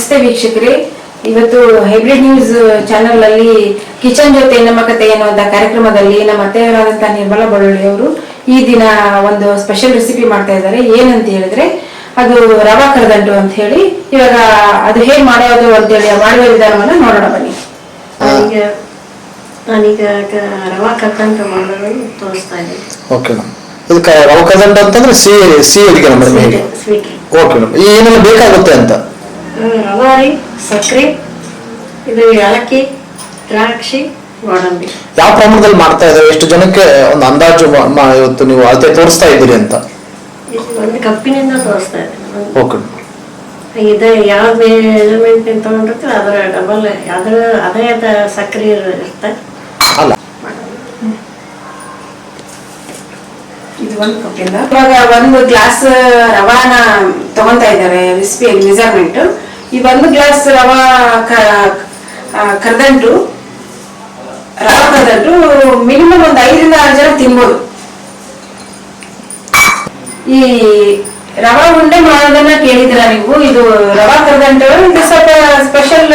ನಮಸ್ತೆ ವೀಕ್ಷಕರೇ, ಇವತ್ತು ಹೈಬ್ರಿಡ್ ನ್ಯೂಸ್ ಚಾನೆಲ್ ಅಲ್ಲಿ ಕಿಚನ್ ಜೊತೆ ನಮ್ಮ ಕತೆ ಎನ್ನುವಂತ ಕಾರ್ಯಕ್ರಮದಲ್ಲಿ ನಮ್ಮ ಅತ್ತೆಯವರಾದಂತಹ ನಿರ್ಮಲಾ ಬಳ್ಳೊಳ್ಳಿ ಅವರು ಈ ದಿನ ಒಂದು ಸ್ಪೆಷಲ್ ರೆಸಿಪಿ ಮಾಡ್ತಾ ಇದ್ದಾರೆ. ಏನಂತ ಹೇಳಿದ್ರೆ ಅದು ರವಾ ಕರದಂಟು ಅಂತ ಹೇಳಿ. ಇವಾಗ ಅದು ಹೇಗೆ ಮಾಡೋದು ಅಂತ ಹೇಳಿ ಮಾಡುವ ವಿಧಾನವನ್ನ ನೋಡೋಣ ಬನ್ನಿ. ನಾನೀಗ ರವಾ ಕರದಂಟು ಮಾಡೋದು ತೋರಿಸ್ತಾ ಇದ್ದೀನಿ. ಓಕೆ ಮೇಡಮ್, ಇದಕ್ಕೆ ರವಾ ಕರದಂಟು ಅಂತಂದ್ರೆ ಸಿಹಿ ಅಡಿಗೆ ಮೇಡಮ್. ಓಕೆ ಮೇಡಮ್, ಏನೆಲ್ಲ ಬೇಕಾಗುತ್ತೆ ಅಂತ? ರವಾ ರೀ, ಸಕ್ಕರೆ, ಇದು ಏಲಕ್ಕಿ, ದ್ರಾಕ್ಷಿ, ಗೋಡಂಬಿ. ಯಾವ ಪ್ರಮಾಣದಲ್ಲಿ ಮಾಡ್ತಾ ಇದ್ದಾರೆ, ಎಷ್ಟು ಜನಕ್ಕೆ ಒಂದು ಅಂದಾಜು ಇವತ್ತು ನೀವು ಅಳತೆ ತೋರಿಸ್ತಾ ಇದ್ದೀರಿ ಅಂತ? ಒಂದು ಕಪ್ಪಿನಿಂದ ತೋರಿಸ್ತಾ ಇದ್ದೀನಿ. ಓಕೆ. ಇದು ಯಾವ ಮೆಜರ್ಮೆಂಟ್ ತಗೊಂಡಿರ್ತೀವಿ ಅದರ ಡಬಲ್ ಅದೇ ಸಕ್ಕರೆ ಇರುತ್ತೆ. ಅಲ್ಲ, ಇದು ಒಂದು ಕಪ್ಪಿಂದ ಇವಾಗ ಒಂದು ಗ್ಲಾಸ್ ರವಾನ ತಗೊಂತಾ ಇದ್ದಾರೆ ರೆಸಿಪಿ ಮೆಜರ್ಮೆಂಟ್. ಈ ಒಂದು ಗ್ಲಾಸ್ ರವಾ ಕರದಂಟು ಮಿನಿಮಮ್ ಒಂದು 5ರಿಂದ 6 ಜನ ತಿನ್ಬೋದು. ಈ ರವಾ ಉಂಡೆ ಮಾಡೋದನ್ನ ಕೇಳಿದ್ರ ನೀವು? ಇದು ರವಾ ಕರದಂಟು ಇದು ಸ್ವಲ್ಪ ಸ್ಪೆಷಲ್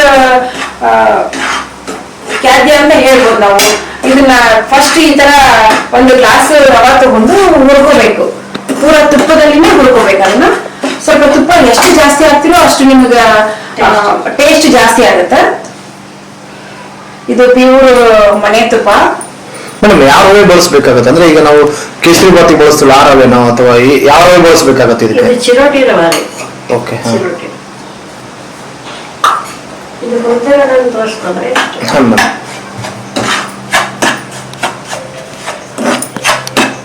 ಖಾದ್ಯ ಅಂತ ಹೇಳ್ಬೋದು ನಾವು. ಇದನ್ನ ಫಸ್ಟ್ ಈ ತರ ಒಂದು ಗ್ಲಾಸ್ ರವಾ ತಗೊಂಡು ಹುರ್ಕೋಬೇಕು. ಪೂರ ತುಪ್ಪದಲ್ಲಿನೇ ಹುರ್ಕೋಬೇಕು. ಅದನ್ನ ಸ್ವಲ್ಪ ತುಪ್ಪ ಎಷ್ಟು ಜಾಸ್ತಿ ಹಾಕ್ತಿರೋ ಅಷ್ಟು ನಿಮ್ಗೆ ಟೇಸ್ಟ್ ಜಾಸ್ತಿ ಆಗುತ್ತೆ. ಇದು ಪ್ಯೂರ್ ಮನೆ ತುಪ್ಪ. ಮೇಡಮ್, ಯಾವ ರವೆ ಬಳಸಬೇಕಾಗುತ್ತೆ ಅಂದ್ರೆ ಈಗ ನಾವು ಕೇಸರಿ ಬಾತಿ ಬಳಸ್ತೀವಿ ಆ ರವೆನೋ ಅಥವಾ ಯಾವ ರವೆ ಬಳಸಬೇಕಾಗತ್ತೆ ಇದಕ್ಕೆ? ಚಿರೋಟಿ ರವಾ ರೀ. ಓಕೆ. ಚಿರೋಟಿ ಇದು ಹುರಿದಿರೋದನ್ನ ತೋರಿಸ್ಕೊಂಡ್ರೆ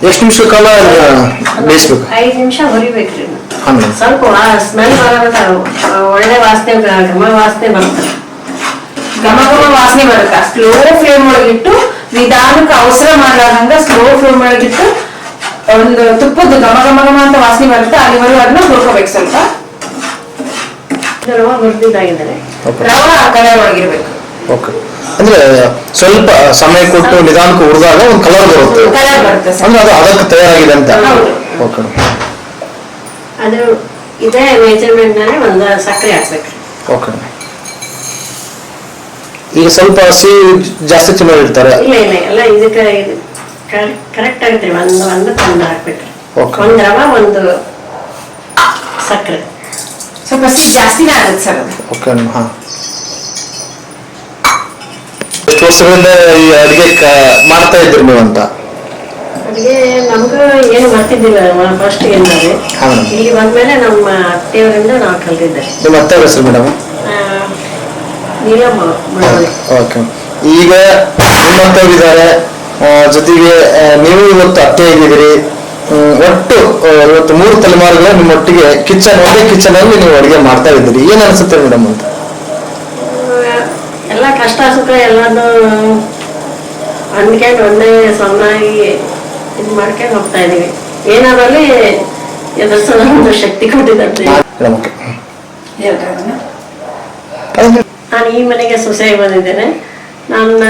ಎಷ್ಟು ನಿಮಿಷ ಕಾಲ ಬೇಯಿಸ್ಬೇಕು? 5 ನಿಮಿಷ ಹುರಿಬೇಕ್ರಿ. ಸ್ವಲ್ಪ ಸ್ಮೆಲ್ ಬರೋದ ಒಳ್ಳೆ ವಾಸನೆ, ಘಮ ವಾಸನೆ ಬರುತ್ತೆ. ಘಮ ವಾಸನೆ ಬರುತ್ತೆ. ಸ್ಲೋ ಫ್ಲೇಮ್ ಒಳಗಿಟ್ಟು ನಿಧಾನಕ್ಕೆ ಅವಸರ ಮಾಡಲಾರ್ದಂಗ ಸ್ಲೋ ಫ್ಲೇಮ್ ಒಳಗಿಟ್ಟು ಒಂದು ತುಪ್ಪದ ಘಮ ಅಂತ ವಾಸನೆ ಬರುತ್ತೆ. ಅಲ್ಲಿವರೆಗೂ ಅದನ್ನ ಹುರ್ಕೋಬೇಕು. ಸ್ವಲ್ಪ ರವಾ ಹುರಿದಿದ್ದಾಗಿದ್ದಾರೆ. ರವಾ ಕಲರ್ ಒಳಗಿರ್ಬೇಕು. ಓಕೆ. ಅಂದ್ರೆ ಸ್ವಲ್ಪ ಸಮಯ ಕೊಟ್ಟು ನಿಧಾನಕ್ಕೆ ಹುರಿದಾಗ ಒಂದು ಕಲರ್ ಬರುತ್ತೆ. ಅಂದ್ರೆ ಅದು ಅದಕ್ಕೆ ತಯಾರಾಗಿದೆ ಅಂತ. ಓಕೆ. ಅದು ಇದೇ ಮೆಜರ್ಮೆಂಟ್ ನಲ್ಲಿ ಒಂದು ಸಕ್ಕರೆ ಹಾಕ್ಬೇಕು. ಓಕೆ. ಈಗ ಸ್ವಲ್ಪ ಸಿಹಿ ಜಾಸ್ತಿ ತಿನ್ನೋರಿರ್ತಾರೆ. ಇಲ್ಲ ಎಲ್ಲ ಇದಕ್ಕೆ ಕರೆಕ್ಟ್ ಆಗುತ್ತೆ. ಒಂದು ತಂದು ಹಾಕ್ಬೇಕು. ಒಂದು ರವಾ, ಒಂದು ಸಕ್ಕರೆ. ಸ್ವಲ್ಪ ಸಿಹಿ ಜಾಸ್ತಿನೇ ಆಗುತ್ತೆ ಸರ್ ಅದು. ಓಕೆ. ಹಾ, ಎಷ್ಟು ವರ್ಷಗಳಿಂದ ಈ ಅಡಿಗೆ ಮಾಡ್ತಾ ಇದ್ರಿ ನೀವು ಅಂತ? ಅಡಿಗೆ ನಮ್ಗೂ ಏನು ಬರ್ತಿದ್ದಿಲ್ಲ ಫಸ್ಟ್ ಏನಾದ್ರೆ. ಇಲ್ಲಿ ಬಂದ್ಮೇಲೆ ನಮ್ಮ ಅತ್ತೆಯವರಿಂದ ನಾವು ಕಲ್ತಿದ್ದೆ. ನಿಮ್ಮ ಅತ್ತೆ ಹೆಸರು ಮೇಡಮ್? ಓಕೆ. ಈಗ ನಿಮ್ಮ ಅತ್ತೆಯವರಿದ್ದಾರೆ, ಜೊತೆಗೆ ನೀವು ಇವತ್ತು ಅತ್ತೆ ಆಗಿದ್ದೀರಿ. ಒಟ್ಟು ಇವತ್ತು 3 ತಲೆಮಾರುಗಳು ನಿಮ್ಮೊಟ್ಟಿಗೆ ಒಂದೇ ಕಿಚನ್ ಅಲ್ಲಿ ನೀವು ಅಡಿಗೆ ಮಾಡ್ತಾ ಇದ್ದೀರಿ. ಏನ್ ಅನ್ಸುತ್ತೆ ಮೇಡಮ್ ಅಂತ? ಎಲ್ಲ ಕಷ್ಟ ಸುಖ ಎಲ್ಲಾನು ಅಂದ್ಕೊಂಡು ಒಂದೇ ಸೊನ್ನಾಗಿ ಇದು ಮಾಡ್ಕೊಂಡು ಹೋಗ್ತಾ ಇದೀವಿ. ಏನಾದ್ರಲ್ಲಿ ಎದುರಿಸೋದ ಒಂದು ಶಕ್ತಿ ಕೊಟ್ಟಿದ್ದಂತೆ. ನಾನು ಈ ಮನೆಗೆ ಸೊಸೆಯಾಗಿ ಬಂದಿದ್ದೇನೆ. ನನ್ನ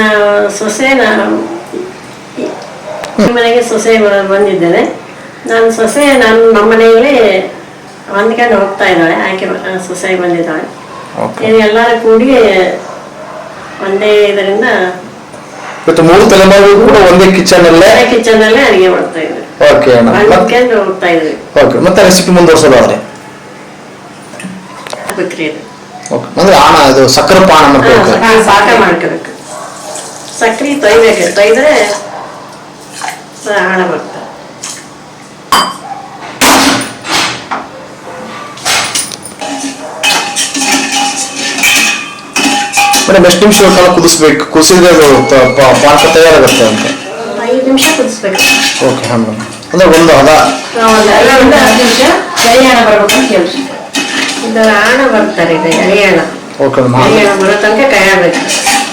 ಸೊಸೆನ ಈ ಮನೆಗೆ ಸೊಸೆ ಬಂದಿದ್ದೇನೆ. ನನ್ನ ಸೊಸೆ ನಮ್ಮ ಮನೆಯಲ್ಲಿ ಹೊಂದ್ಕೊಂಡು ಹೋಗ್ತಾ ಇದ್ದಾಳೆ. ಆಕೆ ಸೊಸೆಯಾಗಿ ಬಂದಿದ್ದಾಳೆ. ಎಲ್ಲರೂ ಕೂಡಿ ಒಂದೇ ಇದರಿಂದ 3 ತಲೆಮಾರು ಕೂಡ ಒಂದೇ ಕಿಚನ್ ಅಲ್ಲೇ ಅಡಿಗೆ ಮಾಡ್ತಾ ಇದ್ವಿ. ಹೋಗ್ತಾ ಇದ್ವಿ. ಮತ್ತೆ ರೆಸಿಪಿ ಮುಂದುವರ್ಸೋದಾದ್ರೆ ಅಂದ್ರೆ ಇದು ಸಕ್ಕರೆ ಪಾನ ಪಾಕ ಮಾಡ್ಕೋಬೇಕು. ಸಕ್ಕರೆ ತೊಯ್ದ್ರೆ ಆಣ ಬರ್ತದೆ. ಮೇಡಮ್, ಎಷ್ಟು ನಿಮಿಷ ಕಾಲ ಕುದಿಸ್ಬೇಕು? ಕುದಿಸಿದ್ರೆ ಪಾಕ ತಯಾರಾಗುತ್ತೆ ಅಂತ? 5 ನಿಮಿಷ ಕುದಿಸ್ಬೇಕು. ಓಕೆ. ಹಾ ಮೇಡಮ್, ಅಂದ್ರೆ ಒಂದು ಹದ 10 ನಿಮಿಷ ಎಳೆಯಾಣ ಬರ್ಬೇಕಂತ ಕೇಳಿ. ಇದು ಆಣ ಬರ್ತಾರೆ. ಇದು ಎಳೆಯಾಣ. ಓಕೆ. ಬರೋ ತನಕ ಕಾಯಬೇಕು.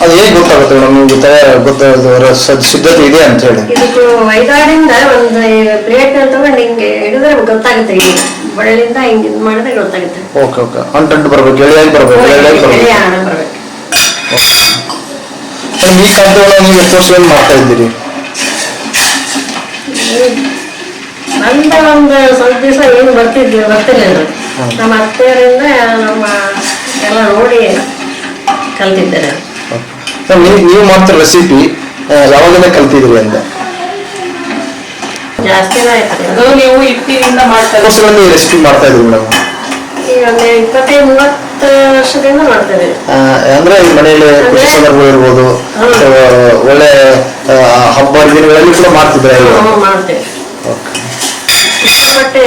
ಅದು ಹೇಗೆ ಗೊತ್ತಾಗುತ್ತೆ ಮೇಡಮ್ ನಿಮ್ಗೆ ಸಿದ್ಧತೆ ಇದೆ ಅಂತ ಹೇಳಿ? ಇದಕ್ಕೆ ವೈದಾಡಿಂದ ಒಂದು ಪ್ಲೇಟ್ ತಗೊಂಡು ಹಿಂಗೆ ಹಿಡಿದ್ರೆ ಗೊತ್ತಾಗುತ್ತೆ. ಬಳ್ಳಿಂದ ಹಿಂಗೆ ಇದು ಮಾಡಿದ್ರೆ ಗೊತ್ತಾಗುತ್ತೆ. ಓಕೆ. ಅಂಟು ಬರ್ಬೇಕು, ಎಳೆಯಾಗಿ ಬರ್ಬೇಕು. ಆಣ ಬರ್ಬೇಕು. ಈ ಖಾದ್ಯಗಳನ್ನ ನೀವು ಎಷ್ಟು ವರ್ಷದಿಂದ ಮಾಡ್ತಾ ಇದ್ದೀರಿ? ನಂದ ಒಂದು ಸ್ವಲ್ಪ ದಿವಸ ಏನು ಬರ್ತಿರ್ಲಿಲ್ಲ. ನಮ್ಮ ಅತ್ತೆಯರಿಂದ ನಮ್ಮ ಎಲ್ಲ ನೋಡಿ ಕಲ್ತಿದ್ದೇನೆ. ನೀವು ಮಾಡ್ತಿರೋ ರೆಸಿಪಿ ಯಾವಾಗಲೇ ಕಲ್ತಿದ್ರಿ ಅಂತ? ಜಾಸ್ತಿನೇ ಆಯ್ತು. ಅದು ನೀವು ಹಿಟ್ಟಿನಿಂದ ಮಾಡ್ತಾರೆ. ಈ ರೆಸಿಪಿ ಮಾಡ್ತಾ ಇದ್ರಿ ಮೇಡಮ್? ಈಗ ಒಂದು 25-30 ವರ್ಷದಿಂದ ಮಾಡ್ತೇವೆ. ಅಂದ್ರೆ ಈ ಮನೆಯಲ್ಲಿ ಖುಷಿ ಸಂದರ್ಭ ಇರ್ಬೋದು, ಒಳ್ಳೆ ಹಬ್ಬ ದಿನಗಳಲ್ಲಿ ಕೂಡ ಮಾಡ್ತಿದ್ರೆ? ಮಾಡ್ತೇವೆ. ಮತ್ತೆ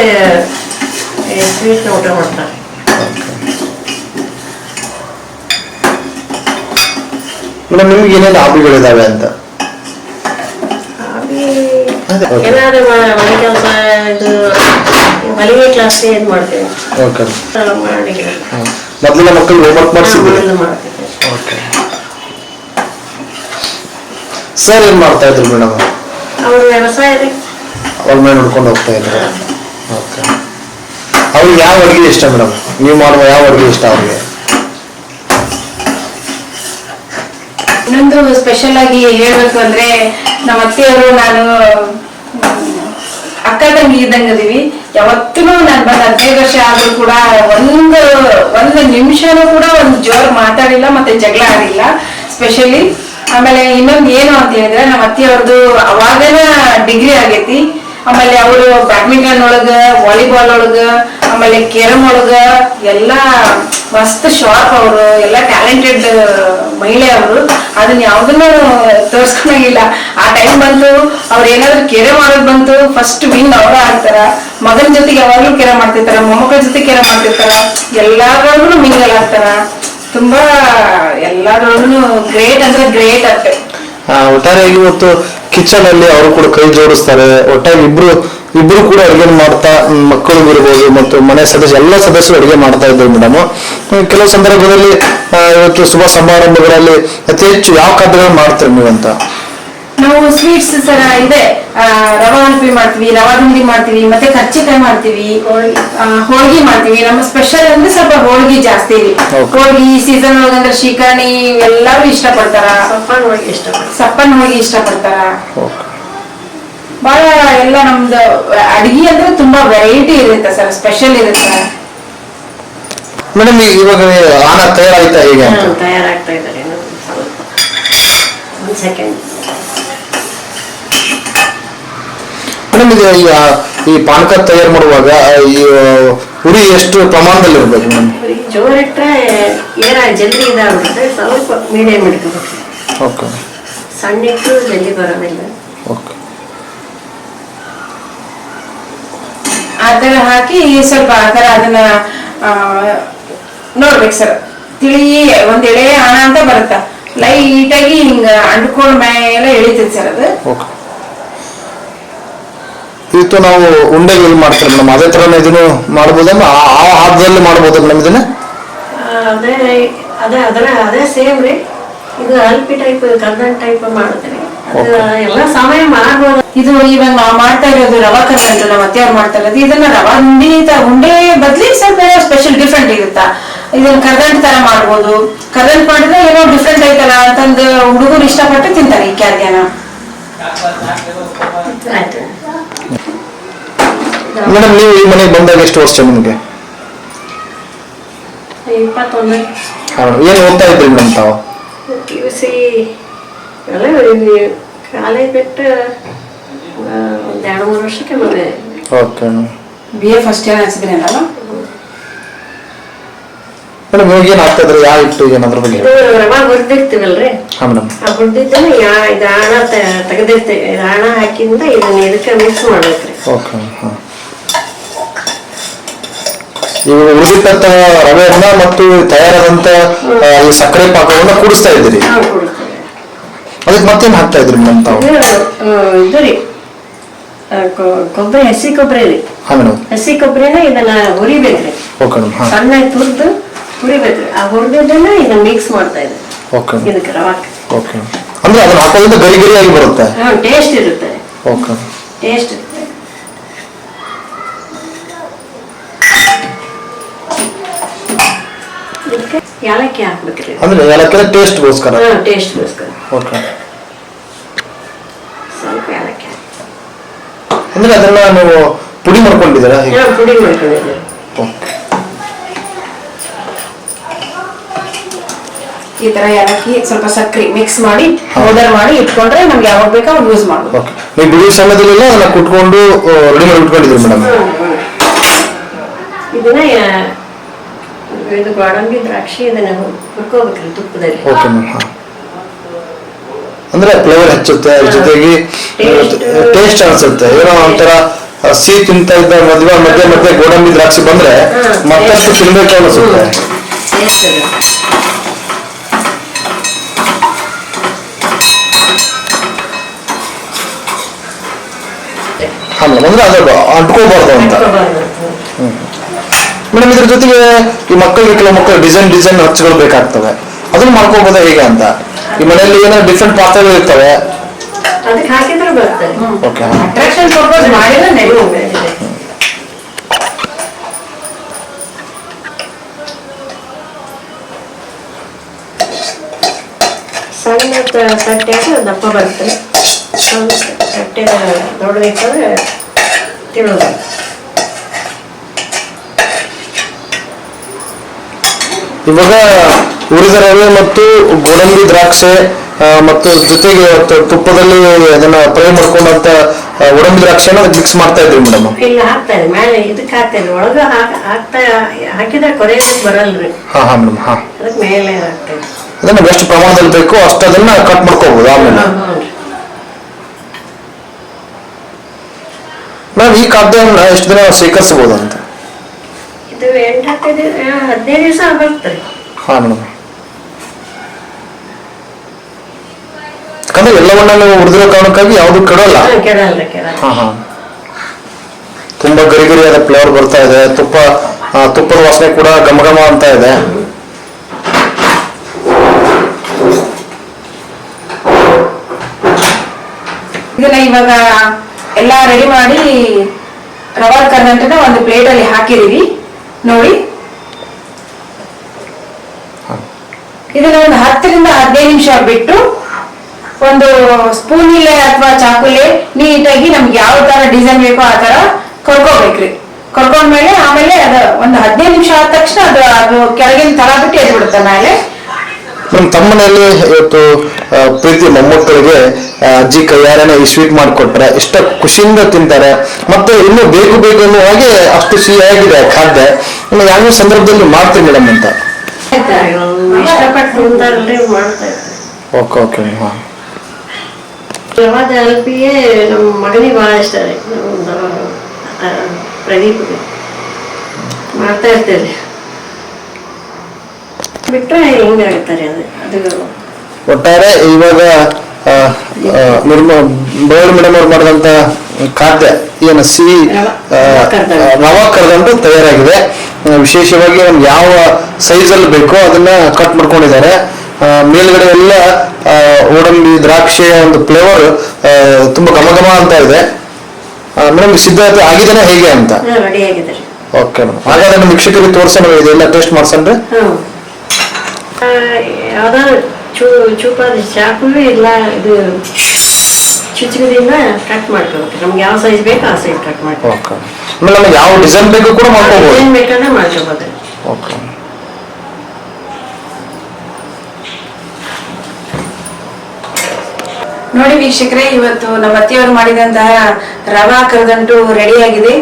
ಸ್ವೀಟ್ ಊಟ ಮಾಡ್ತಾರೆ. ಮೇಡಮ್ ನಿಮ್ಗೆ ಏನೇನು ಹಾಬಿಗಳಿದಾವೆ ಅಂತ? ಏನಾದ್ರು ಮನೆ ಕೆಲಸ, ಇದು ಮಲ್ಲಿಗೆ ಕ್ಲಾಸ್ ಇದು ಮಾಡ್ತೇವೆ. ಮೊದಲಿನ ಮಕ್ಕಳು ಹೋಮ್ವರ್ಕ್ ಮಾಡಿಸಿದ್ರು? ಸರ್ ಏನ್ ಮಾಡ್ತಾ ಇದ್ರು ಮೇಡಮ್? ಅವ್ರ ವ್ಯವಸಾಯ ಅವ್ರ ಮೇಲೆ ನೋಡ್ಕೊಂಡು ಹೋಗ್ತಾ ಇದ್ರು. ಅವ್ರಿಗೆ ಯಾವ ಅಡುಗೆ ಇಷ್ಟ ಮೇಡಮ್? ನೀವು ಮಾಡುವ ಯಾವ ಅಡುಗೆ ಇಷ್ಟ ಅವ್ರಿಗೆ? ಇನ್ನೊಂದು ಸ್ಪೆಷಲ್ ಆಗಿ ಹೇಳ್ಬೇಕು ಅಂದ್ರೆ, ನಮ್ಮ ಅತ್ತೆಯವರು ನಾನು ಅಕ್ಕ ತಂಗಿ ಇದ್ದಂಗೆ ಇದೀವಿ. ಯಾವತ್ತೂ ನಾನು ಬಂದು 15 ವರ್ಷ ಆದ್ರೂ ಕೂಡ ಒಂದು ನಿಮಿಷನೂ ಕೂಡ ಒಂದು ಜೋರ್ ಮಾತಾಡಿಲ್ಲ, ಮತ್ತೆ ಜಗಳ ಆಡಿಲ್ಲ ಸ್ಪೆಷಲಿ. ಆಮೇಲೆ ಇನ್ನೊಂದು ಏನು ಅಂತ ಹೇಳಿದ್ರೆ, ನಮ್ಮ ಅತ್ತೆಯವ್ರದ್ದು ಅವಾಗನ ಡಿಗ್ರಿ ಆಗೈತಿ. ಆಮೇಲೆ ಅವರು ಬ್ಯಾಡ್ಮಿಂಟನ್ ಒಳಗ, ವಾಲಿಬಾಲ್ ಒಳಗ, ಆಮೇಲೆ ಕೇರಂ ಒಳಗ ಎಲ್ಲ ಮಸ್ತ್ ಶಾರ್ಪ್. ಅವರು ಎಲ್ಲ ಟ್ಯಾಲೆಂಟೆಡ್ ಮಹಿಳೆ ಅವರು. ಅದನ್ನ ಯಾವ್ದನ್ನು ತೋರ್ಸ್ಕೊಂಡಾಗಿಲ್ಲ. ಆ ಟೈಮ್ ಬಂತು, ಅವ್ರು ಏನಾದ್ರು ಕೆರೆ ಮಾಡೋದು ಬಂತು, ಫಸ್ಟ್ ವಿನ್ ಅವರ ಆಗ್ತಾರ. ಮಗನ ಜೊತೆಗೆ ಯಾವಾಗ್ಲೂ ಕೆರೆ ಮಾಡ್ತಿರ್ತಾರ, ಮೊಮ್ಮಕ್ಕಳ ಜೊತೆ ಕೆರೆ ಮಾಡ್ತಿರ್ತಾರ, ಎಲ್ಲಾದ್ರೊಳಗೂ ಮಿಂಗಲ್ ಆಗ್ತಾರ. ತುಂಬಾ ಎಲ್ಲಾದ್ರೊಳಗೂ ಗ್ರೇಟ್ ಅಂದ್ರೆ ಗ್ರೇಟ್ ಆಗ್ತದೆ. ಒಟ್ಟಾರೆಯಾಗಿ ಇವತ್ತು ಕಿಚನ್ ಅಲ್ಲಿ ಅವರು ಕೂಡ ಕೈ ಜೋಡಿಸ್ತಾರೆ. ಒಟ್ಟಾಗಿ ಇಬ್ರು ಕೂಡ ಅಡುಗೆ ಮಾಡ್ತಾ, ಮಕ್ಕಳು ಇರ್ಬೋದು ಮತ್ತು ಮನೆ ಎಲ್ಲ ಸದಸ್ಯರು ಅಡುಗೆ ಮಾಡ್ತಾ ಇದ್ರು ಮೇಡಮ್. ಕೆಲವು ಸಂದರ್ಭದಲ್ಲಿ ಇವತ್ತು ಶುಭ ಸಮಾರಂಭಗಳಲ್ಲಿ ಅತಿ ಹೆಚ್ಚು ಯಾವ ಖಾದ್ಯಗಳು ಮಾಡ್ತೀರಿ ನೀವಂತ? ನಾವು ಸ್ವೀಟ್ಸ್ ಸರ ಇದೆ, ರವಾ ಹಲ್ಪಿ ಮಾಡ್ತೀವಿ, ರವಾ ದುಂಡಿ ಮಾಡ್ತೀವಿ, ಮತ್ತೆ ಕರ್ಚಿಕಾಯಿ ಮಾಡ್ತೀವಿ, ಹೋಳ್ಗಿ ಮಾಡ್ತೀವಿ. ನಮ್ಮ ಸ್ಪೆಷಲ್ ಅಂದ್ರೆ ಸ್ವಲ್ಪ ಹೋಳ್ಗಿ ಜಾಸ್ತಿ ಇದೆ. ಹೋಳ್ಗಿ ಸೀಸನ್ ಒಳಗಂದ್ರೆ ಶೀಕರಣಿ ಎಲ್ಲರೂ ಇಷ್ಟಪಡ್ತಾರ. ಸಪ್ಪನ್ ಹೋಳ್ಗಿ ಇಷ್ಟಪಡ್ತಾರ. ಬಹಳ ಎಲ್ಲ ನಮ್ದು ಅಡಿಗೆ ಅಂದ್ರೆ ತುಂಬಾ ವೆರೈಟಿ ಇರುತ್ತೆ ಸರ್, ಸ್ಪೆಷಲ್ ಇರುತ್ತೆ. ಮೇಡಮ್ ಇವಾಗ ಆನ ತಯಾರಾಯ್ತಾ? ಈಗ ತಯಾರಾಗ್ತಾ ಇದ್ದಾರೆ. ಒಂದು ಸೆಕೆಂಡ್ ಮೇಡಮ್, ಇದು ಈ ಪಾನಕ ತಯಾರು ಮಾಡುವಾಗ ಈ ಉರಿ ಎಷ್ಟು ಪ್ರಮಾಣದಲ್ಲಿ ಇರ್ಬೇಕು ಮೇಡಮ್? ಜೋರಿಟ್ರೆ ಜಲ್ದಿ ಇದಾಗುತ್ತೆ. ಸ್ವಲ್ಪ ಮೀಡಿಯಂ ಇಟ್ಕೋಬೇಕು. ಓಕೆ. ಸಣ್ಣ ಇಟ್ಟು ಜಲ್ದಿ ಬರೋದಿಲ್ಲ. ಓಕೆ. ಆ ತರ ಹಾಕಿ ಸ್ವಲ್ಪ ಆ ತರ ಅದನ್ನ ನೋಡ್ಬೇಕು ಸರ್. ತಿಳಿ ಒಂದ್ ಎಳೆ ಹಣ ಅಂತ ಬರುತ್ತ, ಲೈಟ್ ಆಗಿ ಹಿಂಗ ಅಂಡ್ಕೊಂಡ್ ಮೇಲೆ ಎಳಿತೈತಿ ಸರ್ ಅದು. ಇವತ್ತು ನಾವು ಉಂಡೆಗಳು ಮಾಡ್ತೀವಿ ಮೇಡಮ್, ಅದೇ ತರ ಇದನ್ನು ಮಾಡ್ಬೋದಮ್ಮ? ಆ ಹಾಕದಲ್ಲಿ ಮಾಡ್ಬೋದ ಮೇಡಮ್ ಇದನ್ನ? ಅದೇ ಸೇಮ್ ರೀ. ಇದು ಹಲ್ಪಿ ಟೈಪ್, ಕರ್ದಂಟ್ ಟೈಪ್ ಮಾಡ್ತಾರೆ. ಎಲ್ಲ ಸಮಯ ಮಾಡ್ಬೋದು. ಇದು ಇವಾಗ ನಾವು ಮಾಡ್ತಾ ಇರೋದು ರವಾ ಕರ್ದಂಟು, ನಮ್ಮ ಅತ್ತೆಯವ್ರು ಮಾಡ್ತಾ ಇರೋದು. ಇದನ್ನ ರವಾ ಉಂಡೆ ಬದ್ಲಿ ಸ್ವಲ್ಪ ಸ್ಪೆಷಲ್ ಡಿಫ್ರೆಂಟ್ ಇರುತ್ತಾ. ಇದನ್ನ ಕರ್ದಂಟ್ ತರ ಮಾಡ್ಬೋದು. ಕರ್ದಂಟ್ ಮಾಡಿದ್ರೆ ಏನೋ ಡಿಫ್ರೆಂಟ್ ಐತಲ್ಲ ಅಂತಂದು ಹುಡುಗರು ಇಷ್ಟಪಟ್ಟು ತಿಂತಾರೆ ಈ ಖಾದ್ಯನ. ಮೇಡಮ್, ನೀವು ಈ ಮನೆಗೆ ಬಂದಾಗ ಎಷ್ಟು ವರ್ಷ ನಿಮಗೆ? 21. ಏನು ಓದ್ತಾ ಇದ್ರಿ ಮೇಡಮ್ ತಾವು? PUC ಎಲ್ಲ ಕಾಲೇಜ್ ಬಿಟ್ಟು 2-3 ವರ್ಷಕ್ಕೆ ಮದುವೆ. ಓಕೆ. BA ಫಸ್ಟ್ ಇಯರ್ ಹಚ್ಚಿದ್ರಿ ಅಲ್ಲ ಮೇಡಮ್? ಇವಾಗ ಏನ್ ಆಗ್ತಾ ಇದ್ರೆ ಯಾವ ಇಟ್ಟು ಏನಾದ್ರ ಬಗ್ಗೆ? ರವಾ ಹುರಿದಿರ್ತೀವಲ್ರಿ, ಹಾ ಮೇಡಮ್. ಆ ಹುರಿದಿದ್ದನ್ನ ಇದು ಹಣ ತೆಗೆದಿರ್ತೀವಿ. ಹಣ ಹಾಕಿಂದ ಇದನ್ನ ಇದಕ್ಕೆ ಮಿಕ್ಸ್ ಮಾಡ್ಬೇಕ್ರಿ. ಓಕೆ. ಹಾ. ಇವಾಗ ಉಳಿದಿಟ್ಟಂತ ರವೆಯನ್ನ ಮತ್ತು ತಯಾರಾದಂತ ಈ ಸಕ್ಕರೆ ಪಾಕವನ್ನ ಕೂಡಿಸ್ತಾ ಇದ್ದೀರಿ. ಅದಕ್ಕೆ ಮತ್ತೇನ್ ಹಾಕ್ತಾ ಇದ್ರಿ ಮೇಡಮ್ ತಾವು? ಇದು ರೀ ಕೊಬ್ಬರಿ, ಹಸಿ ಕೊಬ್ಬರಿ ರೀ. ಹಾ ಮೇಡಮ್. ಹಸಿ ಕೊಬ್ಬರಿನ ಇದನ್ನ ಹುರಿಬೇಕ್ರಿ. Okay madam. ಹಾ. ಸಣ್ಣ ತುರ್ದು ಹುರಿಬೇಕ್ರಿ. ಆ ಹುರಿದನ್ನ ಇದನ್ನ ಮಿಕ್ಸ್ ಮಾಡ್ತಾ ಇದ್ರಿ. ಓಕೆ. ಇದಕ್ಕೆ ರವಾಕ್ಕೆ. ಓಕೆ. ಅಂದ್ರೆ ಅದನ್ನ ಹಾಕೋದ್ರಿಂದ ಗರಿ ಗರಿಯಾಗಿ ಬರುತ್ತೆ. ಟೇಸ್ಟ್ ಇರುತ್ತೆ. ಓಕೆ. ಟೇಸ್ಟ್ ಇರುತ್ತೆ. ಏಲಕ್ಕಿ ಹಾಕ್ಬೇಕ್ರಿ. ಅಂದ್ರೆ ಏಲಕ್ಕಿ ಟೇಸ್ಟ್ಗೋಸ್ಕರ? ಟೇಸ್ಟ್ಗೋಸ್ಕರ. ಓಕೆ. ಸ್ವಲ್ಪ ಏಲಕ್ಕಿ ಅಂದ್ರೆ ಅದನ್ನ ನೀವು ಪುಡಿ ಮಾಡ್ಕೊಂಡಿದ್ದೀರಾ? ಪುಡಿ ಮಾಡ್ಕೊಂಡಿದ್ದೀರಿ. ಈ ತರ ಏಲಕ್ಕಿ ಸ್ವಲ್ಪ ಸಕ್ಕರೆ ಮಿಕ್ಸ್ ಮಾಡಿ ಪೌಡರ್ ಮಾಡಿ ಇಟ್ಕೊಂಡ್ರೆ ನಮ್ಗೆ ಯಾವಾಗ ಬೇಕೋ ಅವಾಗ ಯೂಸ್ ಮಾಡ್ಬೋದು. ಓಕೆ, ನೀವು ಬಿಡುವ ಸಮಯದಲ್ಲೆಲ್ಲ ಅದನ್ನ ಕುಟ್ಕೊಂಡು ರೆಡಿ ಮಾಡಿ ಇಟ್ಕೊಂಡಿದ್ರಿ ಮೇಡಮ್? ಇದನ್ನ ಇದು ಗೋಡಂಬಿ ದ್ರಾಕ್ಷಿ ಇದನ್ನ ಹುರ್ಕೋಬೇಕ್ರಿ ತುಪ್ಪದಲ್ಲಿ. Okay ma'am. ಅಂದ್ರೆ ಫ್ಲೇವರ್ ಹೆಚ್ಚುತ್ತೆ, ಅದ್ರ ಜೊತೆಗೆ ಟೇಸ್ಟ್ ಅನ್ಸುತ್ತೆ. ಏನೋ ಒಂಥರ ಸಿಹಿ ತಿಂತ ಇದ್ದ ಮಧ್ಯ ಮಧ್ಯೆ ಗೋಡಂಬಿ ದ್ರಾಕ್ಷಿ ಬಂದ್ರೆ ಮತ್ತಷ್ಟು ತಿನ್ಬೇಕು ಅನಿಸುತ್ತೆ. ಅಂದ್ರೆ ಅದು ಅಂಟ್ಕೋಬಾರ್ದು ಅಂತ. ಮೇಡಮ್, ಇದ್ರ ಜೊತೆಗೆ ಈ ಮಕ್ಕಳಿಗೆ ಕೆಲವು ಮಕ್ಕಳು ಡಿಸೈನ್ ಹಚ್ಚುಗಳು ಬೇಕಾಗ್ತವೆ, ಅದನ್ನ ಮಾಡ್ಕೋಬೋದಾ ಹೇಗೆ ಅಂತ? ಈ ಮನೆಯಲ್ಲಿ ಏನೋ ಡಿಫ್ರೆಂಟ್ ಪಾತ್ರೆಗಳು ಇರ್ತವೆ, ಅದಕ್ಕೆ ಹಾಕಿದ್ರೆ ಬರ್ತದೆ. ಓಕೆ, ಅಟ್ರಾಕ್ಷನ್ ಪರ್ಪಸ್ ಮಾಡಿದ್ರೆ ನಡೆಯುತ್ತೆ. ಸಣ್ಣ ತಟ್ಟೆಯಾಗ ದಪ್ಪ ಬರ್ತದೆ, ಸಣ್ಣ ತಟ್ಟೆ ದೊಡ್ಡದಿತ್ತಂದ್ರೆ ತಿಳೋದು. ಇವಾಗ ಹುರಿದ ರವೆ ಮತ್ತು ಗೋಡಂಬಿ ದ್ರಾಕ್ಷೆ ಮತ್ತು ಜೊತೆಗೆ ತುಪ್ಪದಲ್ಲಿ ಅದನ್ನ ಫ್ರೈ ಮಾಡ್ಕೊಂಡಂತ ಗೋಡಂಬಿ ದ್ರಾಕ್ಷಿನ ಮಿಕ್ಸ್ ಮಾಡ್ತಾ ಇದ್ರಿ ಮೇಡಮ್? ಇಲ್ಲ, ಹಾಕ್ತಾರೆ ಮೇಲೆ ಇದಕ್ಕೆ ಹಾಕ್ತಾರೆ, ಒಳಗ ಹಾಕಿದ್ರೆ ಕೊರೆಯೋದಕ್ಕೆ ಬರಲ್ರಿ. ಹಾ ಮೇಡಮ್. ಹಾ, ಅದಕ್ಕೆ ಮೇಲೆ ಹಾಕ್ತಾರೆ. ಅದನ್ನ ಎಷ್ಟು ಪ್ರಮಾಣದಲ್ಲಿ ಬೇಕು ಅಷ್ಟು ಅದನ್ನ ಕಟ್ ಮಾಡ್ಕೋಬಹುದು ಆಮೇಲೆ. ಮೇಡಮ್, ಈ ಖಾದ್ಯವನ್ನ ಎಷ್ಟು ದಿನ ಶೇಖರಿಸಬಹುದು ಅಂತ? ಇದು 8-15 ದಿವಸ ಬರ್ತದೆ. ಹಾ ಮೇಡಮ್. ಯಾಕಂದ್ರೆ ಎಲ್ಲವನ್ನ ನೀವು ಹುರಿದಿರೋ ಕಾರಣಕ್ಕಾಗಿ ಯಾವ್ದು ಕೆಡಲ್ಲ. ಕೆಡಲ್ಲ. ಹಾ ಹಾ, ತುಂಬಾ ಗರಿಗರಿಯಾದ ಫ್ಲೇವರ್ ಬರ್ತಾ ಇದೆ, ತುಪ್ಪದ ವಾಸನೆ ಕೂಡ ಘಮ ಅಂತ ಇದೆ. ಇದನ್ನ ಇವಾಗ ಎಲ್ಲ ರೆಡಿ ಮಾಡಿ ರವಾ ಕರ್ದಂಟನ ಒಂದು ಪ್ಲೇಟ್ ಅಲ್ಲಿ ಹಾಕಿದೀವಿ ನೋಡಿ. ಇದನ್ನ ಒಂದು 10-15 ನಿಮಿಷ ಬಿಟ್ಟು ಒಂದು ಸ್ಪೂನಿಲೆ ಅಥವಾ ಚಾಕುಲೆ ನೀಟಾಗಿ ನಮ್ಗೆ ಯಾವ ತರ ಡಿಸೈನ್ ಬೇಕೋ ಆ ತರ ಕರ್ಕೋಬೇಕ್ರಿ. ಕರ್ಕೊಂಡ್ಮೇಲೆ ಆಮೇಲೆ ಅದು ಒಂದು 15 ನಿಮಿಷ ಆದ ತಕ್ಷಣ ಅದು ಕೆಳಗಿನ ತರ ಬಿಟ್ಟು ಎದ್ದು ಬಿಡುತ್ತೆ ಮೇಲೆ. ನಮ್ಮ ತಮ್ಮನೆಯಲ್ಲಿ ಇವತ್ತು ಪ್ರೀತಿ ಮೊಮ್ಮಕ್ಕಳಿಗೆ ಅಜ್ಜಿ ಕೈಯಾರೇನೆ ಈ ಸ್ವೀಟ್ ಮಾಡಿಕೊಟ್ರೆ ಇಷ್ಟ ಖುಷಿಯಿಂದ ತಿಂತಾರೆ. ಮತ್ತೆ ಇನ್ನೂ ಬೇಕು ಅನ್ನೋ ಹಾಗೆ ಅಷ್ಟು ಸಿಹಿಯಾಗಿದೆ ಖಾದ್ಯ. ಇನ್ನು ಯಾವ ಸಂದರ್ಭದಲ್ಲಿ ಮಾಡ್ತೀನಿ ಮೇಡಮ್ ಅಂತ ಇಷ್ಟಪಟ್ಟು ತಿಂತಾರಲ್ರಿ, ಮಾಡ್ತಾ ಇರ್ತಾರೆ. Okay okay. ಹಾ, ರವಾದ ಅಲ್ಪಿಗೆ ನಮ್ಮ ಮಗನಿಗೆ ಬಹಳ ಇಷ್ಟ ರೀ. ಪ್ರದೀಪ್ಗೆ ಮಾಡ್ತಾ ಇರ್ತೇವೆ. ಬಿಟ್ರೆ ಹಿಂಗಾಗುತ್ತಾರೆ ಅದು. ಒಟ್ಟಾರೆ ಇವಾಗ ಬಯಲು ಮೇಡಮ್ ಅವ್ರು ಮಾಡಿದಂತ ಖಾದ್ಯ ಏನು ಸಿಹಿ ರವಾ ಕರ್ದಂಟು ತಯಾರಾಗಿದೆ. ವಿಶೇಷವಾಗಿ ನಮ್ಗೆ ಯಾವ ಸೈಜಲ್ಲಿ ಬೇಕೋ ಅದನ್ನ ಕಟ್ ಮಾಡ್ಕೊಂಡಿದ್ದಾರೆ. ಮೇಲ್ಗಡೆ ಎಲ್ಲ ಗೋಡಂಬಿ ದ್ರಾಕ್ಷಿಯ ಒಂದು ಫ್ಲೇವರ್ ತುಂಬಾ ಘಮ ಅಂತ ಇದೆ. ಮೇಡಮ್, ಸಿದ್ಧತೆ ಆಗಿದ್ದೇನೆ ಹೇಗೆ ಅಂತ? ರೆಡಿ ಆಗಿದೆ. ಓಕೆ ಮೇಡಮ್, ಹಾಗಾದ್ರೆ ನಮ್ಮ ವೀಕ್ಷಕರಿಗೆ ತೋರ್ಸೋಣ, ಇದೆಲ್ಲ ಟೇಸ್ಟ್ ಮಾಡ್ಸನ್ರಿ. ಯಾವ್ದಾದ್ರು ಚೂಪಾದ ಚಾಕು ಇಲ್ಲ, ಇದು ಚುಚ್ಚುಗದಿಂದ ಕಟ್ ಮಾಡ್ಕೋಬೇಕು. ನಮ್ಗೆ ಯಾವ ಸೈಜ್ ಬೇಕು ಆ ಸೈಜ್ ಕಟ್ ಮಾಡ್ಕೋಬೇಕು. ಓಕೆ, ಆಮೇಲೆ ನಮಗೆ ಯಾವ ಡಿಸೈನ್ ಬೇಕು ಕೂಡ ಮಾಡ್ಕೋಬಹುದು. ಏನ್ ಬೇಕಂದ್ರೆ ಮಾಡ್ಕೋಬಹುದು. ಓಕೆ, ನೋಡಿ ವೀಕ್ಷಕರೇ, ಇವತ್ತು ನಮ್ಮ ಅತ್ತೆಯವರು ಮಾಡಿದಂತಹ ರವಾ ಕರದಂಟು ರೆಡಿ ಆಗಿದೆ.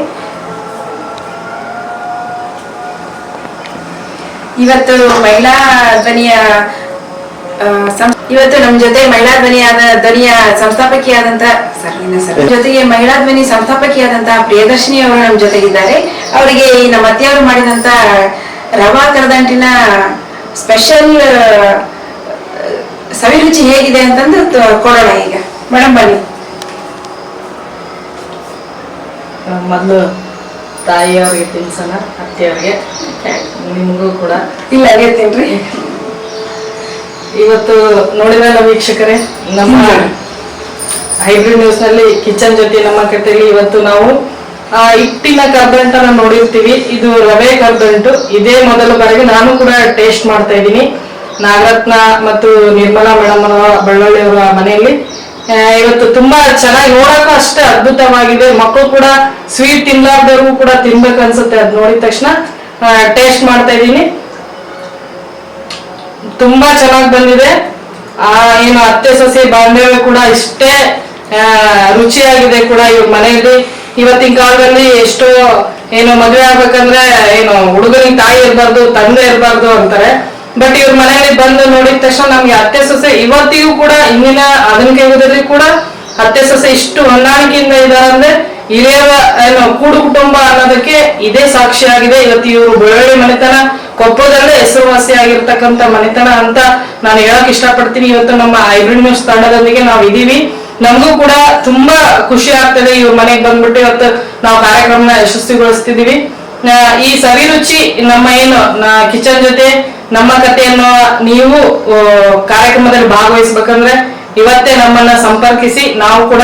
ಇವತ್ತು ಮಹಿಳಾ ಧ್ವನಿಯ ನಮ್ಮ ಜೊತೆ ಮಹಿಳಾ ಧ್ವನಿಯ ಸಂಸ್ಥಾಪಕಿಯಾದಂತಹ ಜೊತೆಗೆ ಮಹಿಳಾ ಧ್ವನಿ ಸಂಸ್ಥಾಪಕಿಯಾದಂತಹ ಪ್ರಿಯದರ್ಶಿನಿ ಅವರು ನಮ್ಮ ಜೊತೆಗಿದ್ದಾರೆ. ಅವರಿಗೆ ಈ ನಮ್ಮ ಅತ್ತೆಯವರು ಮಾಡಿದಂತ ರವಾ ಕರದಂಟಿನ ಸ್ಪೆಷಲ್ ಸವಿರುಚಿ ಹೇಗಿದೆ ಅಂತಂದು ಕೊಡೋಣ. ಈಗ ಮೇಡಮ್ ಬನ್ನಿ. ಮೊದಲು ತಾಯಿಯವ್ರಿಗೆ ತಿನ್ಸೋಣ, ಅತ್ತೆಯವ್ರಿಗೆ, ನಿಮಗೂ ಕೂಡ. ಇಲ್ಲ ಹೇಳ್ತೇನ್ರಿ. ಇವತ್ತು ನೋಡಿದ್ರಲ್ಲ ವೀಕ್ಷಕರೇ, ನಮ್ಮ ಹೈಬ್ರಿಡ್ ನ್ಯೂಸ್ ನಲ್ಲಿ ಕಿಚನ್ ಜೊತೆ ನಮ್ಮ ಕಥೆಯಲ್ಲಿ ಇವತ್ತು ನಾವು ಹಿಟ್ಟಿನ ಕರ್ದಂಟನ್ನ ನೋಡಿರ್ತೀವಿ. ಇದು ರವೆ ಕರ್ದಂಟು. ಇದೇ ಮೊದಲ ಬಾರಿಗೆ ನಾನು ಕೂಡ ಟೇಸ್ಟ್ ಮಾಡ್ತಾ ಇದ್ದೀನಿ. ನಾಗರತ್ನ ಮತ್ತು ನಿರ್ಮಲಾ ಮೇಡಮ್ ಬಳ್ಳೊಳ್ಳಿ ಅವರ ಮನೆಯಲ್ಲಿ ಇವತ್ತು ತುಂಬಾ ಚೆನ್ನಾಗಿ, ನೋಡಕ್ಕೂ ಅಷ್ಟೇ ಅದ್ಭುತವಾಗಿದೆ. ಮಕ್ಕಳು ಕೂಡ ಸ್ವೀಟ್ ತಿನ್ಲಾರ್ದವ್ರಿಗೂ ಕೂಡ ತಿನ್ಬೇಕು ಅನ್ಸುತ್ತೆ. ಅದ್ ನೋಡಿದ ತಕ್ಷಣ ಟೇಸ್ಟ್ ಮಾಡ್ತಾ ಇದ್ದೀನಿ. ತುಂಬಾ ಚೆನ್ನಾಗಿ ಬಂದಿದೆ. ಏನು ಅತ್ತೆ ಸೊಸೆ ಬಾಂಧವ್ಯ ಕೂಡ ಇಷ್ಟೇ ರುಚಿಯಾಗಿದೆ ಕೂಡ ಇವ್ರ ಮನೆಯಲ್ಲಿ. ಇವತ್ತಿನ ಕಾಲದಲ್ಲಿ ಎಷ್ಟೋ ಏನು ಮದುವೆ ಆಗ್ಬೇಕಂದ್ರೆ ಏನು ಹುಡುಗನಿಗೆ ತಾಯಿ ಇರಬಾರ್ದು ತಂದೆ ಇರಬಾರ್ದು ಅಂತಾರೆ. ಬಟ್ ಇವ್ರ ಮನೆಯಲ್ಲಿ ಬಂದು ನೋಡಿದ ತಕ್ಷಣ ನಮ್ಗೆ ಅತ್ತೆ ಸೊಸೆ ಇವತ್ತಿಗೂ ಕೂಡ ಇಂದಿನ ಆಧುನಿಕ ಯುಗದಲ್ಲಿ ಕೂಡ ಅತ್ತೆ ಸೊಸೆ ಇಷ್ಟು ಹೊಂದಾಣಿಕೆಯಿಂದ ಇದ್ದಾರೆ ಅಂದ್ರೆ ಹಿರಿಯರ ಏನು ಕೂಡು ಕುಟುಂಬ ಅನ್ನೋದಕ್ಕೆ ಇದೇ ಸಾಕ್ಷಿಯಾಗಿದೆ. ಇವತ್ತು ಇವರು ಬೆಳ್ಳುಳ್ಳಿ ಮನೆತನ ಕೊಪ್ಪದಲ್ಲೇ ಹೆಸರುವಾಸಿ ಆಗಿರ್ತಕ್ಕಂಥ ಮನೆತನ ಅಂತ ನಾನು ಹೇಳಕ್ ಇಷ್ಟಪಡ್ತೀನಿ. ಇವತ್ತು ನಮ್ಮ ಹೈಬ್ರಿಡ್ ನ್ಯೂಸ್ ತಂಡದೊಂದಿಗೆ ನಾವು ಇದೀವಿ. ನಮಗೂ ಕೂಡ ತುಂಬಾ ಖುಷಿ ಆಗ್ತದೆ ಇವ್ರ ಮನೆಗೆ ಬಂದ್ಬಿಟ್ಟು ಇವತ್ತು ನಾವು ಕಾರ್ಯಕ್ರಮನ ಯಶಸ್ವಿಗೊಳಿಸ್ತಿದೀವಿ. ಈ ಸವಿರುಚಿ ನಮ್ಮ ಏನು ಕಿಚನ್ ಜೊತೆ ನಮ್ಮ ಕಥೆಯನ್ನು ನೀವು ಕಾರ್ಯಕ್ರಮದಲ್ಲಿ ಭಾಗವಹಿಸ್ಬೇಕಂದ್ರೆ ಇವತ್ತೇ ನಮ್ಮನ್ನ ಸಂಪರ್ಕಿಸಿ ನಾವು ಕೂಡ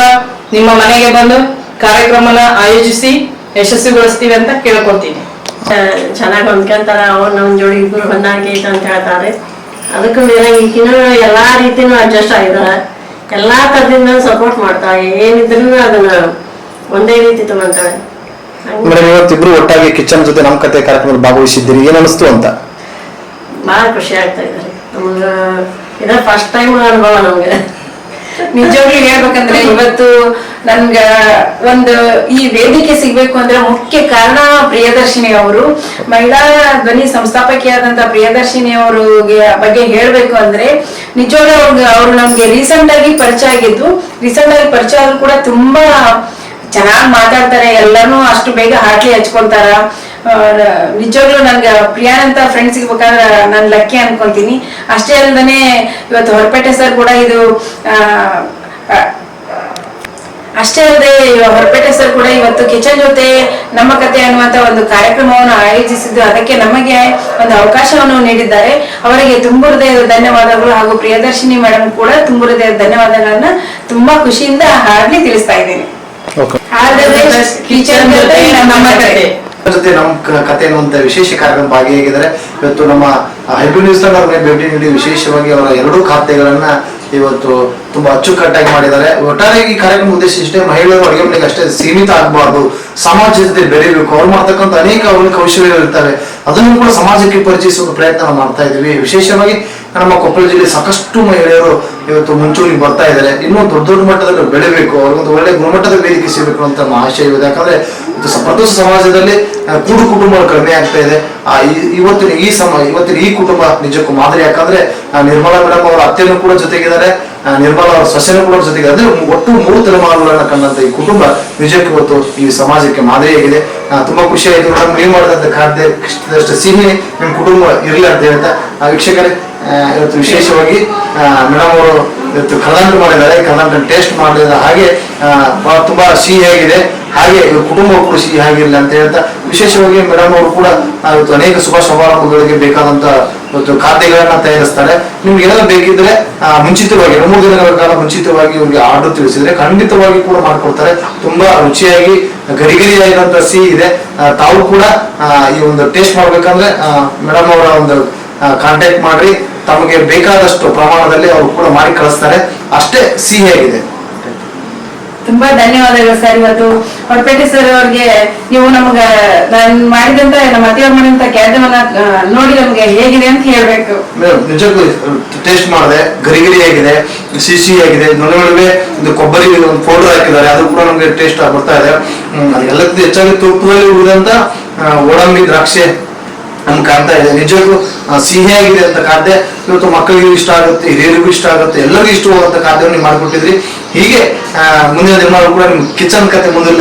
ನಿಮ್ಮ ಮನೆಗೆ ಬಂದು ಕಾರ್ಯಕ್ರಮನ ಆಯೋಜಿಸಿ ಯಶಸ್ವಿಗೊಳಿಸ್ತೀವಿ ಅಂತ ಕೇಳ್ಕೊತೀನಿ. ಚೆನ್ನಾಗಿ ಹೊಂದ್ಕೊಂತಾರ, ಅವ್ರು ನಮ್ಮ ಜೋಡಿ ಇಬ್ಬರು ಹೊಂದಾಣಿಕೆ ಐತೆ ಅಂತ ಹೇಳ್ತಾರೆ. ಅದಕ್ಕೂ ಬೇರೆ ಈಗಿನ ಎಲ್ಲಾ ರೀತಿನೂ ಅಡ್ಜಸ್ಟ್ ಆಗಿದಾರೆ, ಎಲ್ಲಾ ತರದಿಂದ ಸಪೋರ್ಟ್ ಮಾಡ್ತಾಳೆ. ಏನಿದ್ರು ಅದನ್ನ ಒಂದೇ ರೀತಿ ತಗೊಂತಾಳೆ. ಮೇಡಮ್, ಇವತ್ತಿಬ್ರು ಒಟ್ಟಾಗಿ ಕಿಚನ್ ಜೊತೆ ನಮ್ಮ ಕತೆ ಕಾರ್ಯಕ್ರಮದಲ್ಲಿ ಭಾಗವಹಿಸಿದ್ದೀರಿ, ಏನ್ ಅನಿಸ್ತು ಅಂತ? ಬಹಳ ಖುಷಿ ಆಗ್ತಾ ಇದ್ದಾರೆ ನಮಗ. ಇದ ಫಸ್ಟ್ ಟೈಮ್ ಅನುಭವ ನಮ್ಗೆ. ನಿಜವಾಗ್ಲೂ ಹೇಳ್ಬೇಕಂದ್ರೆ ಇವತ್ತು ನನ್ಗ ಒಂದು ಈ ವೇದಿಕೆ ಸಿಗ್ಬೇಕು ಅಂದ್ರೆ ಮುಖ್ಯ ಕಾರಣ ಪ್ರಿಯದರ್ಶಿನಿ ಅವರು. ಮಹಿಳಾ ಧ್ವನಿ ಸಂಸ್ಥಾಪಕಿಯಾದಂತ ಪ್ರಿಯದರ್ಶಿನಿ ಅವ್ರಿಗೆ ಬಗ್ಗೆ ಹೇಳ್ಬೇಕು ಅಂದ್ರೆ ನಿಜವಾಗ್ಲೂ ಅವ್ರು ನಮ್ಗೆ ರೀಸೆಂಟ್ ಆಗಿ ಪರಿಚಯ ಆಗಿದ್ದು. ರೀಸೆಂಟ್ ಆಗಿ ಪರಿಚಯ ಆದ್ರೂ ಕೂಡ ತುಂಬಾ ಚೆನ್ನಾಗಿ ಮಾತಾಡ್ತಾರೆ, ಎಲ್ಲಾನು ಅಷ್ಟು ಬೇಗ ಹಾಕಿ ಹಚ್ಕೊಂತಾರ. ನಿಜವಾಗ್ಲೂ ನನ್ಗೆ ಪ್ರಿಯಾನಂತ ಫ್ರೆಂಡ್ ಸಿಗ್ಬೇಕಾದ್ರೆ ನಾನು ಲಕ್ಕಿ ಅನ್ಕೊಂತೀನಿ. ಅಷ್ಟೇ ಅಲ್ಲದೆ ಇವತ್ತು ಹೊರಪೇಟೆ ಸರ್ ಕೂಡ ಇದು ಅಷ್ಟೇ ಅಲ್ಲದೆ ಹೊರಪೇಟೆ ಸರ್ ಕೂಡ ಇವತ್ತು ಕಿಚನ್ ಜೊತೆ ನಮ್ಮ ಕತೆ ಅನ್ನುವಂತ ಒಂದು ಕಾರ್ಯಕ್ರಮವನ್ನು ಆಯೋಜಿಸಿದ್ದು, ಅದಕ್ಕೆ ನಮಗೆ ಒಂದು ಅವಕಾಶವನ್ನು ನೀಡಿದ್ದಾರೆ. ಅವರಿಗೆ ತುಂಬು ಹೃದಯದ ಧನ್ಯವಾದಗಳು. ಹಾಗೂ ಪ್ರಿಯದರ್ಶಿನಿ ಮೇಡಮ್ ಕೂಡ ತುಂಬು ಹೃದಯದ ಧನ್ಯವಾದಗಳನ್ನ ತುಂಬಾ ಖುಷಿಯಿಂದ ಹಾಡ್ಲಿ ತಿಳಿಸ್ತಾ ಇದ್ದೇನೆ. ಕಿಚನ್ ಜೊತೆ ನಮ್ಮ ಕತೆ ಜೊತೆ ನಮ್ಮ ಕತೆ ಅನ್ನುವಂತ ವಿಶೇಷ ಕಾರ್ಯಕ್ರಮ ಭಾಗಿಯಾಗಿದ್ದಾರೆ. ಇವತ್ತು ನಮ್ಮ ಹೈಬ್ರಿಡ್ ನ್ಯೂಸ್ ಅವರಿಗೆ ಭೇಟಿ ನೀಡಿ ವಿಶೇಷವಾಗಿ ಅವರ ಎರಡೂ ಖಾತೆಗಳನ್ನ ಇವತ್ತು ತುಂಬಾ ಅಚ್ಚುಕಟ್ಟಾಗಿ ಮಾಡಿದ್ದಾರೆ. ಒಟ್ಟಾರೆ ಈ ಕಾರ್ಯಕ್ರಮ ಉದ್ದೇಶ ಇಷ್ಟೇ, ಮಹಿಳೆಯರು ಅಡುಗೆ ಮನೆಗೆ ಅಷ್ಟೇ ಸೀಮಿತ ಆಗಬಾರ್ದು, ಸಮಾಜ ಜೊತೆ ಬೆರೀಬೇಕು. ಅವ್ರು ಮಾಡ್ತಕ್ಕಂಥ ಅನೇಕ ಅವ್ರ ಕೌಶಲ್ಯಗಳು ಇರ್ತವೆ, ಅದನ್ನು ಕೂಡ ಸಮಾಜಕ್ಕೆ ಪರಿಚಯಿಸುವ ಪ್ರಯತ್ನ ಮಾಡ್ತಾ ಇದ್ದೀವಿ. ವಿಶೇಷವಾಗಿ ನಮ್ಮ ಕೊಪ್ಪಳ ಜಿಲ್ಲೆ ಸಾಕಷ್ಟು ಮಹಿಳೆಯರು ಇವತ್ತು ಮುಂಚೂಣಿಗೆ ಬರ್ತಾ ಇದ್ದಾರೆ. ಇನ್ನೂ ದೊಡ್ಡ ದೊಡ್ಡ ಮಟ್ಟದಲ್ಲಿ ಬೆಳಿಬೇಕು, ಅವ್ರಿಗೊಂದು ಒಳ್ಳೆ ಗುಣಮಟ್ಟದ ವೇದಿಕೆ ಸಿಗಬೇಕು ಅಂತ ನಮ್ಮ ಆಶಯ ಇದೆ. ಯಾಕಂದ್ರೆ ಪ್ರಸ್ತುತ ಸಮಾಜದಲ್ಲಿ ಕೂಡು ಕುಟುಂಬಗಳು ಕಡಿಮೆ ಆಗ್ತಾ ಇದೆ. ಇವತ್ತಿನ ಈ ಕುಟುಂಬ ನಿಜಕ್ಕೂ ಮಾದರಿ. ಯಾಕಂದ್ರೆ ನಿರ್ಮಲಾ ಮೇಡಮ್ ಅವರ ಅತ್ತೆನೂ ಕೂಡ ಜೊತೆಗಿದ್ದಾರೆ, ನಿರ್ಮಲಾ ಅವರ ಸೊಸೆನೂ ಕೂಡ ಜೊತೆಗೆ, ಅಂದ್ರೆ ಒಟ್ಟು 3 ತಲೆಮಾರುಗಳನ್ನ ಕಂಡಂತ ಈ ಕುಟುಂಬ ನಿಜಕ್ಕೂ ಇವತ್ತು ಈ ಸಮಾಜಕ್ಕೆ ಮಾದರಿಯಾಗಿದೆ. ತುಂಬಾ ಖುಷಿ ಆಯ್ತು ಮೇಡಮ್, ನೀವು ಮಾಡಿದಂತ ಖಾದ್ಯಷ್ಟು ಸಿಹಿ ನಿಮ್ ಕುಟುಂಬ ಇರಲಿ ಅಂತ ಹೇಳ್ತಾ ವೀಕ್ಷಕರೇ, ಇವತ್ತು ವಿಶೇಷವಾಗಿ ಮೇಡಮ್ ಅವರು ಇವತ್ತು ಕರ್ನಾಟಕ ಮಾಡಿದ್ದಾರೆ, ಕರ್ನಾಟಕ ಟೇಸ್ಟ್ ಮಾಡಿದ ಹಾಗೆ ತುಂಬಾ ಸಿಹಿಯಾಗಿದೆ. ಹಾಗೆ ಇವ್ರ ಕುಟುಂಬ ಕೂಡ ಸಿಹಿಯಾಗಿರ್ಲಿ ಅಂತ ಹೇಳ್ತಾ ವಿಶೇಷವಾಗಿ ಮೇಡಮ್ ಅವರು ಕೂಡ ಇವತ್ತು ಅನೇಕ ಶುಭ ಸಮಾರಂಭಗಳಿಗೆ ಬೇಕಾದಂತ ಇವತ್ತು ಖಾದ್ಯಗಳನ್ನ ತಯಾರಿಸ್ತಾರೆ. ನಿಮ್ಗೆ ಏನಾದ್ರು ಬೇಕಿದ್ರೆ ಮುಂಚಿತವಾಗಿ 2-3 ದಿನಗಳ ಕಾಲ ಮುಂಚಿತವಾಗಿ ಇವ್ರಿಗೆ ಆರ್ಡರ್ ತಿಳಿಸಿದ್ರೆ ಖಂಡಿತವಾಗಿ ಕೂಡ ಮಾಡ್ಕೊಡ್ತಾರೆ. ತುಂಬಾ ರುಚಿಯಾಗಿ ಗರಿಗರಿಯಾಗಿರುವಂತ ಸಿಹಿ ಇದೆ. ತಾವು ಕೂಡ ಈ ಒಂದು ಟೇಸ್ಟ್ ಮಾಡ್ಬೇಕಂದ್ರೆ ಮೇಡಮ್ ಅವರ ಒಂದು ಕಾಂಟ್ಯಾಕ್ಟ್ ಮಾಡ್ರಿ, ತಮಗೆ ಬೇಕಾದಷ್ಟು ಪ್ರಮಾಣದಲ್ಲಿ ಅವರು ಕೂಡ ಮಾಡಿ ಕಳಿಸ್ತಾರೆ. ಅಷ್ಟೇ ಸಿಹಿಯಾಗಿದೆ. ತುಂಬಾ ಧನ್ಯವಾದಗಳು ಸರ್. ಇವತ್ತು ಹೊರಪೇಟೆ ಸರ್ ಅವ್ರಿಗೆ ನೀವು ನಮಗ ನಾನು ಮಾಡಿದಂತ ನಮ್ಮ ಅತಿಯವ್ರ ಮಾಡಿದಂತ ಕ್ಯಾದ್ಯವನ್ನ ನೋಡಿ ನಮ್ಗೆ ಹೇಗಿದೆ ಅಂತ ಹೇಳ್ಬೇಕು. ನಿಜಕ್ಕೂ ಟೇಸ್ಟ್ ಮಾಡಿದೆ, ಗರಿಗರಿಯಾಗಿದೆ, ಸಿಹಿಯಾಗಿದೆ. ನೊಳಗೆ ಒಂದು ಕೊಬ್ಬರಿ ಒಂದು ಪೌಡರ್ ಹಾಕಿದ್ದಾರೆ, ಅದು ಕೂಡ ನಮ್ಗೆ ಟೇಸ್ಟ್ ಬರ್ತಾ ಇದೆ. ಎಲ್ಲಕ್ಕಿಂತ ಹೆಚ್ಚಾಗಿ ತುಪ್ಪದಲ್ಲಿ ಉಳಿದಂತ ಗೋಡಂಬಿ ದ್ರಾಕ್ಷಿ ನಮ್ಗೆ ಕಾಣ್ತಾ ಇದೆ. ನಿಜಕ್ಕೂ ಸಿಹಿಯಾಗಿದೆ ಅಂತ ಖಾದ್ಯ. ಇವತ್ತು ಮಕ್ಕಳಿಗೂ ಇಷ್ಟ ಆಗುತ್ತೆ, ಹಿರಿಯರಿಗೂ ಇಷ್ಟ ಆಗುತ್ತೆ, ಎಲ್ಲರಿಗೂ ಇಷ್ಟವಾದಂತ ಖಾದ್ಯವನ್ನು ನೀವು ಮಾಡಿಕೊಟ್ಟಿದ್ರಿ. ಹೀಗೆ ಮುಂದಿನ ದಿನ ಕೂಡ ನಿಮ್ ಕಿಚನ್ ಕತೆ ಮುಂದೆ